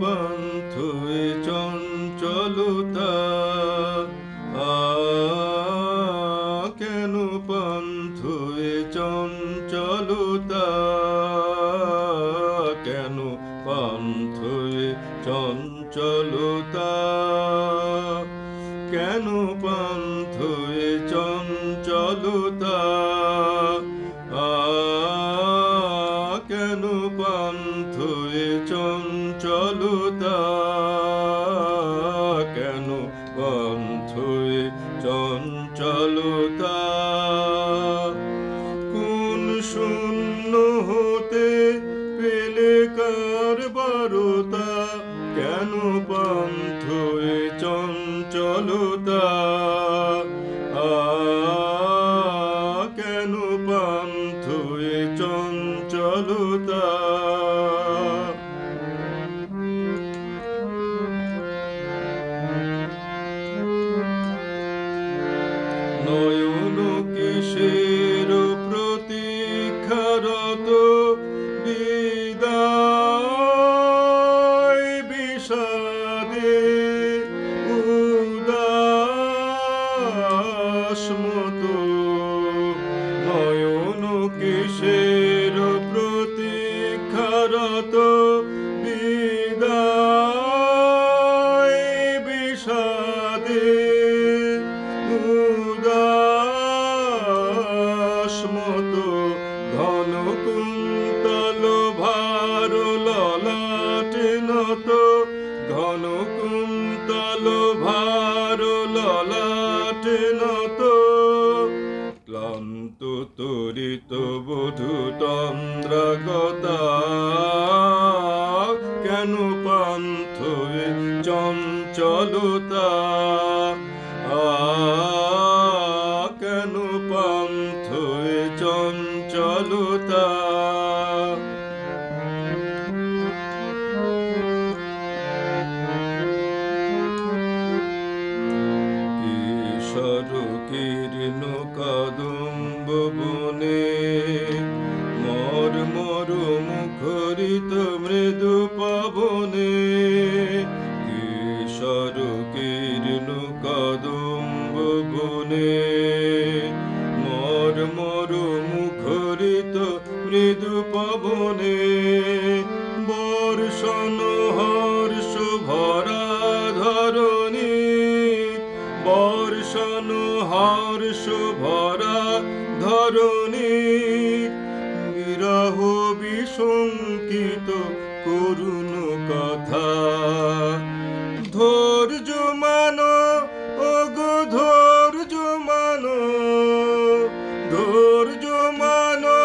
পান্থে চঞ্চলতা, কেন পান্থে চঞ্চলতা, কেন পান্থে চঞ্চলতা, কেন পান্থে চঞ্চলতা, কেন পান্থে চঞ্চলতা, কেন পান্থে চঞ্চলতা। কোন শূন্য হতে পেলে কার বারতা, কেন পান্থে চঞ্চলতা, কেন পান্থে চঞ্চলতা। নয়ন কিসের প্রতীক্ষারত, বিদায় বিষাদে উদাস মতো। নয়ন কিসের প্রতীক্ষারত, বিদায় বিষাদে উদাস মতো। ঘন কুন্তল ভার ললাটে নত, ঘন কুন্তল ভার ললাটে নত। ক্লান্ত তরিত বধূ তন্দ্রাগতা, কেন পান্থে চঞ্চলতা, কেন পান্থে চঞ্চলতা। কিশোর কীর্ণ কদম্ব বনে, মর্মর মুখরিত মৃদু পবনে। কিশোর কীর্ণ কদম্ব বনে, মর্মর মুখরিত মৃদু পবনে। বর্ষণ হর্ষ ভরা ধরণী, বর্ষণ হর্ষ ভরা ধরণী। বিরহ বিশঙ্কিত করুণ কথা, ধৈর্য মানো ওগো ধৈর্য মানো, ধৈর্য মানো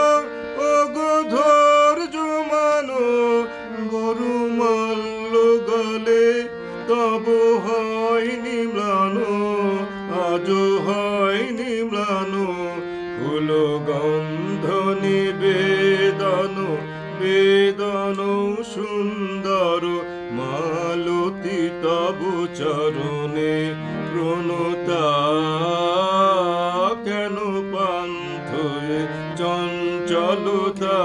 ওগো ধৈর্য মানো। গরু মাল্য গলে তব হয়নি ম্লান, আজও হয়নি ম্লান। ফুল গন্ধ নিবেদন বেদন সুন্দর, মালতী তব চরণে প্রণতা। কেন পান্থে চঞ্চলতা,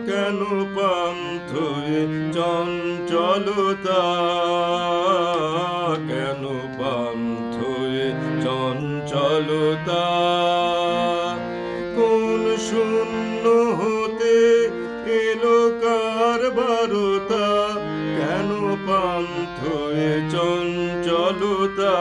কেন পান্থে চঞ্চলতা, কেন পান্থে চঞ্চলতা। কোন শূন্য হতে এলো কার বারতা, কেন পান্থে চঞ্চলতা।